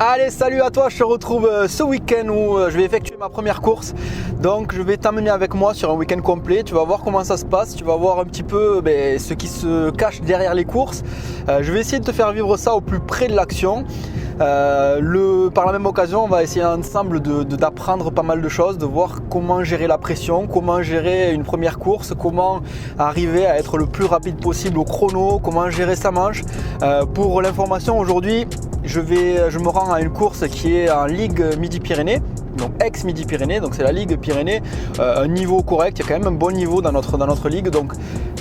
Allez, salut à toi, je te retrouve ce week-end où je vais effectuer ma première course. Donc je vais t'amener avec moi sur un week-end complet, tu vas voir comment ça se passe, tu vas voir un petit peu ce qui se cache derrière les courses. Je vais essayer de te faire vivre ça au plus près de l'action. Par la même occasion, on va essayer ensemble d'apprendre pas mal de choses, de voir comment gérer la pression, comment gérer une première course, comment arriver à être le plus rapide possible au chrono, comment gérer sa manche. Pour l'information, aujourd'hui, je me rends à une course qui est en Ligue Midi-Pyrénées, donc ex-Midi-Pyrénées, donc c'est la Ligue Pyrénées, un niveau correct, il y a quand même un bon niveau dans notre ligue, donc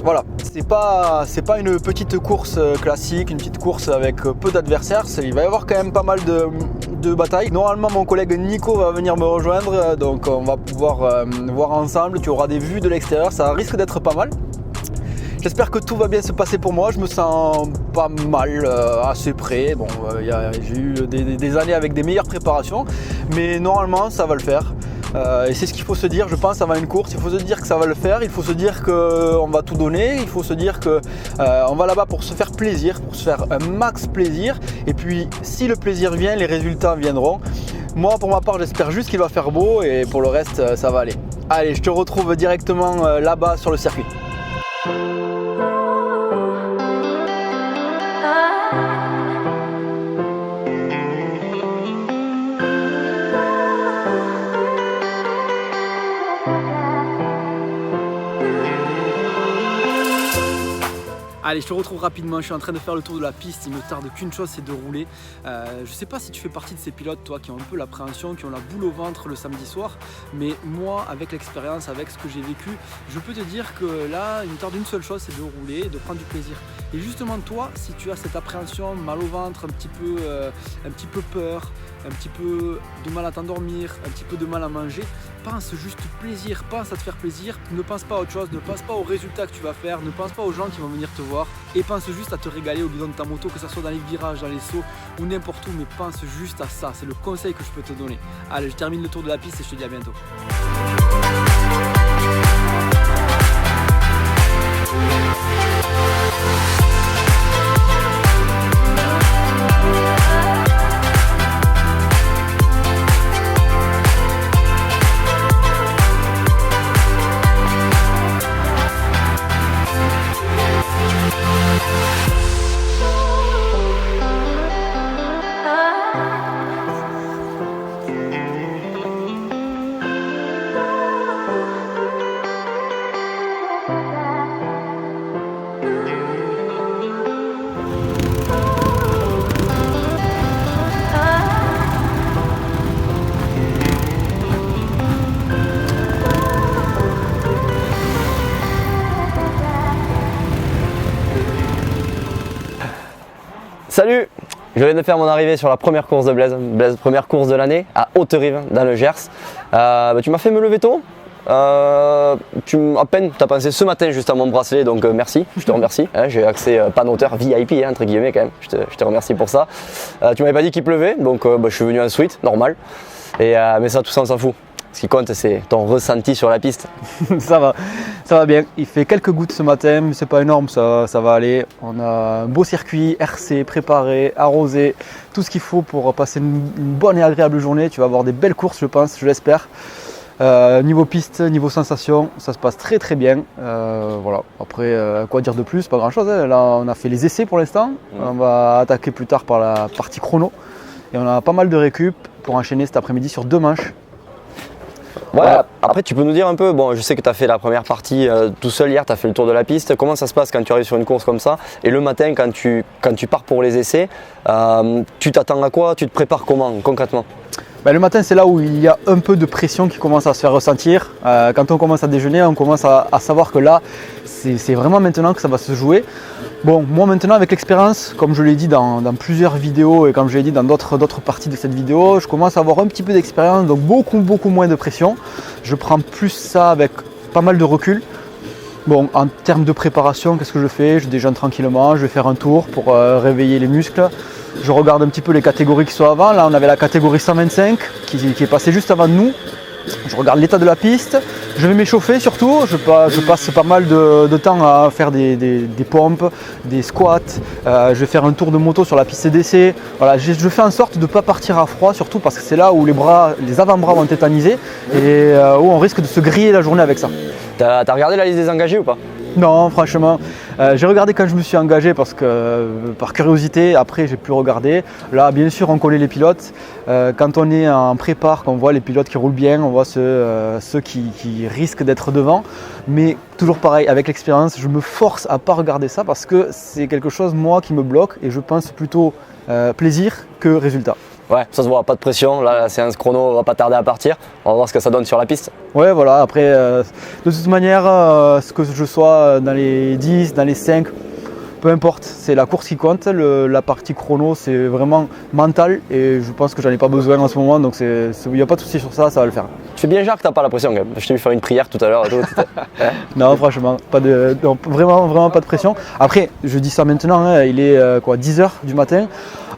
voilà, c'est pas une petite course classique, une petite course avec peu d'adversaires, il va y avoir quand même pas mal de batailles. Normalement mon collègue Nico va venir me rejoindre, donc on va pouvoir voir ensemble, tu auras des vues de l'extérieur, ça risque d'être pas mal. J'espère que tout va bien se passer pour moi, je me sens pas mal, assez près. Bon, j'ai eu des années avec des meilleures préparations, mais normalement ça va le faire. Et c'est ce qu'il faut se dire, je pense, avant une course, il faut se dire que ça va le faire, il faut se dire qu'on va tout donner, il faut se dire qu'on va là-bas pour se faire plaisir, pour se faire un max plaisir. Et puis si le plaisir vient, les résultats viendront. Moi pour ma part j'espère juste qu'il va faire beau et pour le reste ça va aller. Allez, je te retrouve directement là-bas sur le circuit. Allez, je te retrouve rapidement, je suis en train de faire le tour de la piste, il me tarde qu'une chose, c'est de rouler. Je sais pas si tu fais partie de ces pilotes, toi, qui ont un peu l'appréhension, qui ont la boule au ventre le samedi soir, mais moi, avec l'expérience, avec ce que j'ai vécu, je peux te dire que là, il me tarde une seule chose, c'est de rouler et de prendre du plaisir. Et justement, toi, si tu as cette appréhension, mal au ventre, un petit peu peur, un petit peu de mal à t'endormir, un petit peu de mal à manger, pense juste plaisir, pense à te faire plaisir, ne pense pas à autre chose, ne pense pas aux résultats que tu vas faire, ne pense pas aux gens qui vont venir te voir et pense juste à te régaler au guidon de ta moto, que ce soit dans les virages, dans les sauts ou n'importe où, mais pense juste à ça, c'est le conseil que je peux te donner. Allez, je termine le tour de la piste et je te dis à bientôt. Salut, je viens de faire mon arrivée sur la première course de Blaise, première course de l'année à Haute-Rive dans le Gers. Tu m'as fait me lever tôt, à peine tu as pensé ce matin juste à mon bracelet, donc merci, je te remercie. J'ai accès panoteur VIP entre guillemets quand même, je te remercie pour ça. Tu m'avais pas dit qu'il pleuvait, donc je suis venu en sweat, normal, mais ça tout ça on s'en fout. Ce qui compte, c'est ton ressenti sur la piste. Ça va bien. Il fait quelques gouttes ce matin, mais c'est pas énorme, ça va aller. On a un beau circuit, RC, préparé, arrosé, tout ce qu'il faut pour passer une bonne et agréable journée. Tu vas avoir des belles courses, je pense, je l'espère. Niveau piste, niveau sensation, ça se passe très très bien. Voilà. Après, quoi dire de plus? Pas grand chose. Hein. Là, on a fait les essais pour l'instant. On va attaquer plus tard par la partie chrono. Et on a pas mal de récup pour enchaîner cet après-midi sur 2 manches. Voilà. Après tu peux nous dire un peu, bon je sais que tu as fait la première partie tout seul hier, tu as fait le tour de la piste, comment ça se passe quand tu arrives sur une course comme ça et le matin quand tu pars pour les essais, tu t'attends à quoi, tu te prépares comment concrètement? Le matin c'est là où il y a un peu de pression qui commence à se faire ressentir. Quand on commence à déjeuner, on commence à savoir que là c'est vraiment maintenant que ça va se jouer. Bon, moi maintenant avec l'expérience, comme je l'ai dit dans plusieurs vidéos et comme je l'ai dit dans d'autres parties de cette vidéo, je commence à avoir un petit peu d'expérience, donc beaucoup moins de pression. Je prends plus ça avec pas mal de recul. Bon, en termes de préparation, qu'est-ce que je fais? Je déjeune tranquillement, je vais faire un tour pour réveiller les muscles. Je regarde un petit peu les catégories qui sont avant. Là, on avait la catégorie 125 qui est passée juste avant nous. Je regarde l'état de la piste. Je vais m'échauffer surtout, je passe pas mal de temps à faire des pompes, des squats, je vais faire un tour de moto sur la piste d'essai. Voilà, je fais en sorte de ne pas partir à froid, surtout parce que c'est là où les avant-bras vont tétaniser et où on risque de se griller la journée avec ça. T'as regardé la liste des engagés ou pas? Non, franchement, j'ai regardé quand je me suis engagé parce que par curiosité, après j'ai pu regarder. Là, bien sûr, on connaît les pilotes. Quand on est en prépare, qu'on voit les pilotes qui roulent bien, on voit ceux qui risquent d'être devant. Mais toujours pareil, avec l'expérience, je me force à ne pas regarder ça parce que c'est quelque chose, moi, qui me bloque et je pense plutôt plaisir que résultat. Ouais, ça se voit, pas de pression. Là, la séance chrono va pas tarder à partir. On va voir ce que ça donne sur la piste. Ouais, voilà. Après, de toute manière, ce que je sois dans les 10, dans les 5, peu importe. C'est la course qui compte. La partie chrono, c'est vraiment mental et je pense que j'en ai pas besoin en ce moment. Donc, il n'y a pas de souci sur ça, ça va le faire. Tu fais bien genre que t'as pas la pression quand même. Je t'ai vu faire une prière tout à l'heure. Non, franchement, vraiment pas de pression. Après, je dis ça maintenant, hein, il est 10h du matin.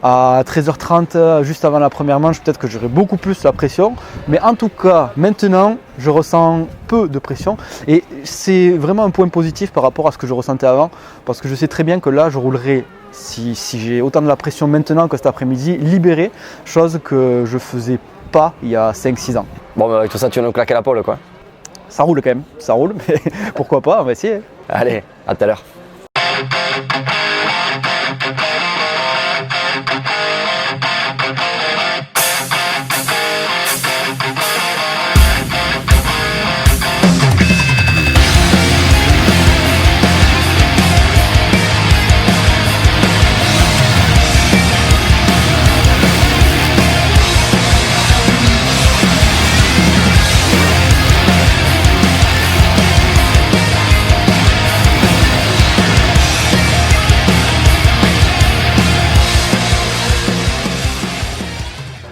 À 13h30, juste avant la première manche, peut-être que j'aurai beaucoup plus la pression. Mais en tout cas, maintenant, je ressens peu de pression. Et c'est vraiment un point positif par rapport à ce que je ressentais avant. Parce que je sais très bien que là, je roulerai, si j'ai autant de la pression maintenant que cet après-midi, libéré. Chose que je faisais pas il y a 5-6 ans. Bon, mais avec tout ça, tu vas nous claquer la pole, quoi. Ça roule quand même, ça roule. Mais pourquoi pas, on va essayer. Allez, à tout à l'heure.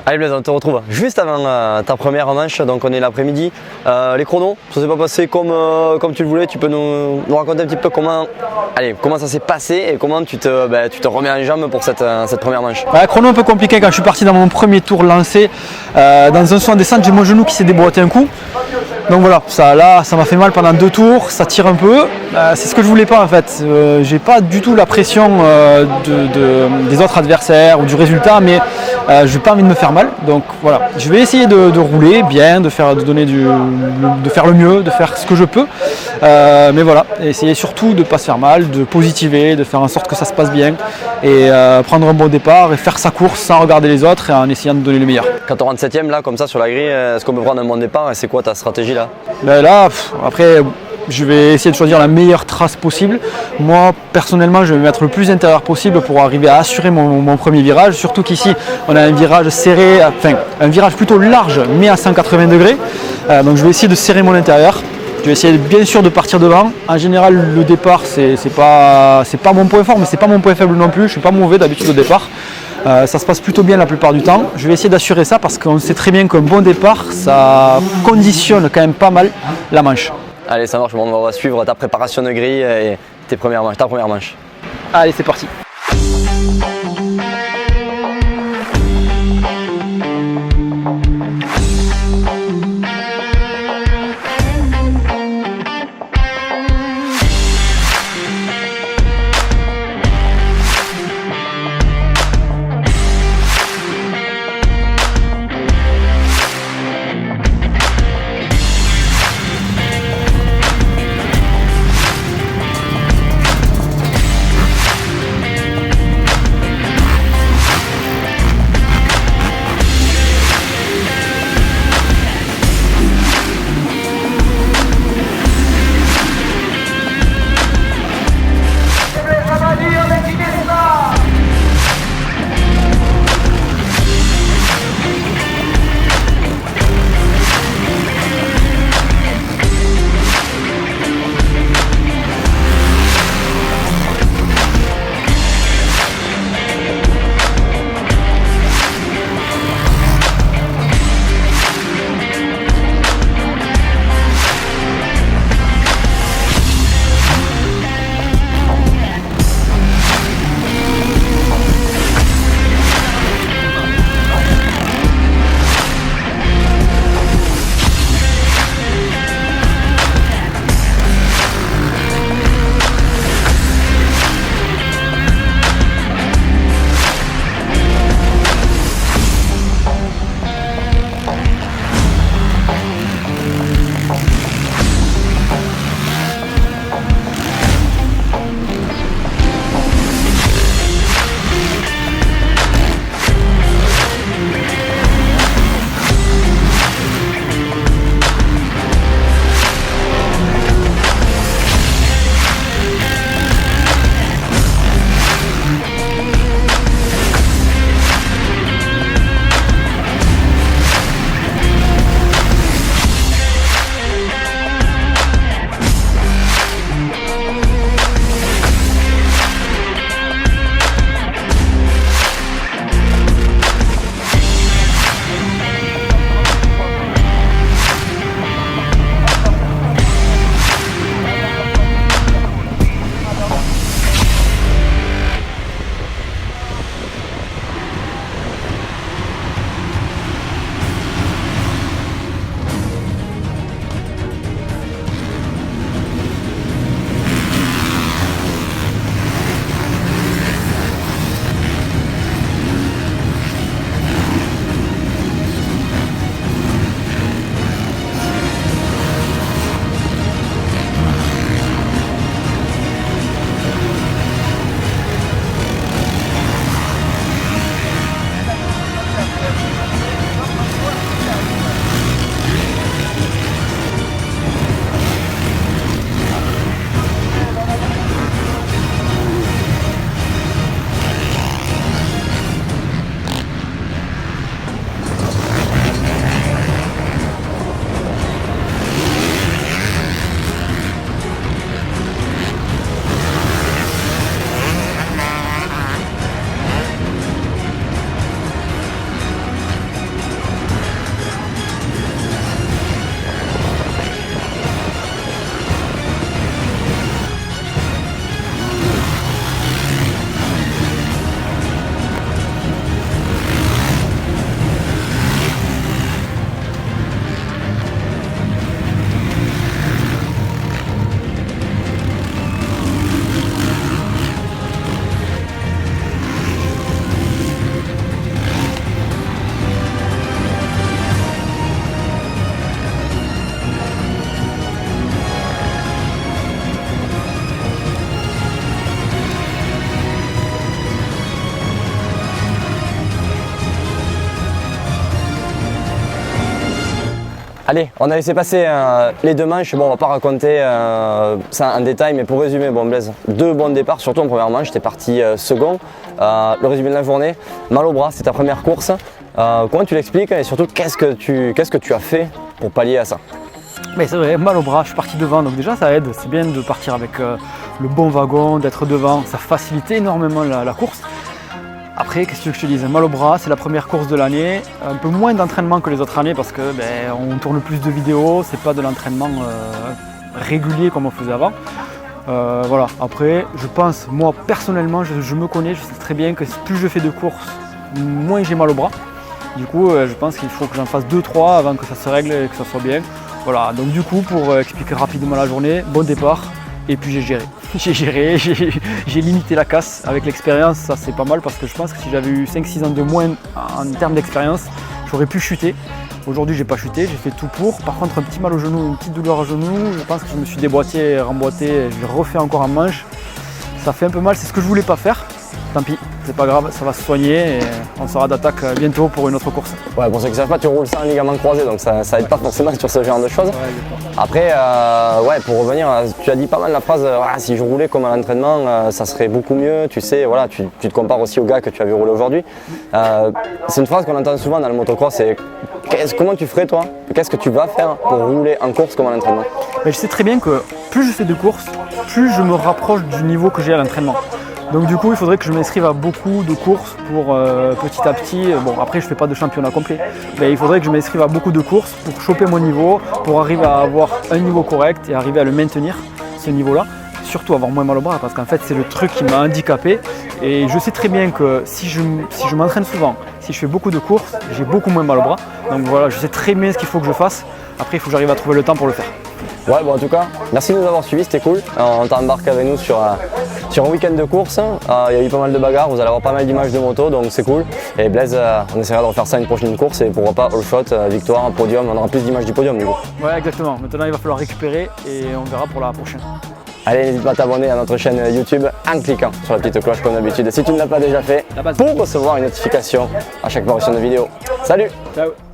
Allez Blaise, on te retrouve juste avant ta première manche, donc on est l'après-midi. Les chronos, ça s'est pas passé comme tu le voulais, tu peux nous raconter un petit peu comment ça s'est passé et comment tu te remets en jambe pour cette première manche. Ouais, chrono un peu compliqué quand je suis parti dans mon premier tour lancé. Dans un saut en descente, j'ai mon genou qui s'est déboîté un coup. Donc voilà, ça m'a fait mal pendant 2 tours, ça tire un peu. C'est ce que je voulais pas en fait. J'ai pas du tout la pression des autres adversaires ou du résultat, mais j'ai pas envie de me faire mal. Donc voilà, je vais essayer de rouler bien, de faire le mieux, de faire ce que je peux. Mais voilà, essayer surtout de ne pas se faire mal, de positiver, de faire en sorte que ça se passe bien et prendre un bon départ et faire sa course sans regarder les autres et en essayant de donner le meilleur. Quand on rentre 7ème là, comme ça sur la grille, est-ce qu'on peut prendre un bon départ et c'est quoi ta stratégie là? Après, je vais essayer de choisir la meilleure trace possible. Moi, personnellement, je vais me mettre le plus intérieur possible pour arriver à assurer mon premier virage. Surtout qu'ici, on a un virage serré, un virage plutôt large, mais à 180 degrés. Donc, je vais essayer de serrer mon intérieur. Je vais essayer bien sûr de partir devant. En général, le départ, c'est pas mon point fort, mais c'est pas mon point faible non plus. Je suis pas mauvais d'habitude au départ. Ça se passe plutôt bien la plupart du temps. Je vais essayer d'assurer ça parce qu'on sait très bien qu'un bon départ, ça conditionne quand même pas mal la manche. Allez, ça marche, on va suivre ta préparation de grille et ta première manche. Allez, c'est parti. Allez, on a laissé passer les 2 manches. Bon, on va pas raconter ça en détail, mais pour résumer, bon Blaise, 2 bons départs, surtout en première manche, t'es parti second. Le résumé de la journée, mal au bras, c'est ta première course. Comment tu l'expliques et surtout qu'est-ce que tu as fait pour pallier à ça? Mais c'est vrai, mal au bras, je suis parti devant, donc déjà ça aide, c'est bien de partir avec le bon wagon, d'être devant, ça facilite énormément la course. Après, qu'est-ce que tu veux que je te dise, mal au bras, c'est la première course de l'année, un peu moins d'entraînement que les autres années parce que on tourne plus de vidéos, c'est pas de l'entraînement régulier comme on faisait avant. Voilà, après, je pense, moi personnellement, je me connais, je sais très bien que plus je fais de courses, moins j'ai mal au bras. Du coup, je pense qu'il faut que j'en fasse 2-3 avant que ça se règle et que ça soit bien. Voilà, donc du coup, pour expliquer rapidement la journée, bon départ, et puis j'ai géré. J'ai limité la casse avec l'expérience, ça c'est pas mal parce que je pense que si j'avais eu 5-6 ans de moins en termes d'expérience, j'aurais pu chuter. Aujourd'hui, j'ai pas chuté, j'ai fait tout pour. Par contre, un petit mal au genou, une petite douleur au genou, je pense que je me suis déboîté, remboîté, je l'ai refait encore en manche. Ça fait un peu mal, c'est ce que je voulais pas faire. Tant pis, c'est pas grave, ça va se soigner et on sera d'attaque bientôt pour une autre course. Ouais, pour ceux qui ne savent pas, tu roules sans ligament croisé, donc ça aide pas forcément sur ce genre de choses. Ouais, après, ouais, pour revenir, tu as dit pas mal la phrase, si je roulais comme à l'entraînement, ça serait beaucoup mieux. Tu sais, voilà, tu te compares aussi au gars que tu as vu rouler aujourd'hui. C'est une phrase qu'on entend souvent dans le motocross, c'est comment tu ferais toi? Qu'est-ce que tu vas faire pour rouler en course comme à l'entraînement? Je sais très bien que plus je fais de courses, plus je me rapproche du niveau que j'ai à l'entraînement. Donc du coup, il faudrait que je m'inscrive à beaucoup de courses pour petit à petit, bon après je ne fais pas de championnat complet, mais il faudrait que je m'inscrive à beaucoup de courses pour choper mon niveau, pour arriver à avoir un niveau correct et arriver à le maintenir, ce niveau-là. Surtout avoir moins mal au bras parce qu'en fait c'est le truc qui m'a handicapé et je sais très bien que si je m'entraîne souvent, si je fais beaucoup de courses, j'ai beaucoup moins mal au bras. Donc voilà, je sais très bien ce qu'il faut que je fasse. Après il faut que j'arrive à trouver le temps pour le faire. Ouais, bon en tout cas, merci de nous avoir suivis, c'était cool. On t'a embarqué avec nous sur un week-end de course. Il y a eu pas mal de bagarres, vous allez avoir pas mal d'images de moto, donc c'est cool. Et Blaise, on essaiera de refaire ça une prochaine course et pourquoi pas all shot, victoire, podium, on aura plus d'images du podium du coup. Ouais, exactement. Maintenant il va falloir récupérer et on verra pour la prochaine. Allez, n'hésite pas à t'abonner à notre chaîne YouTube en cliquant sur la petite cloche comme d'habitude si tu ne l'as pas déjà fait pour recevoir une notification à chaque parution de vidéo. Salut! Ciao!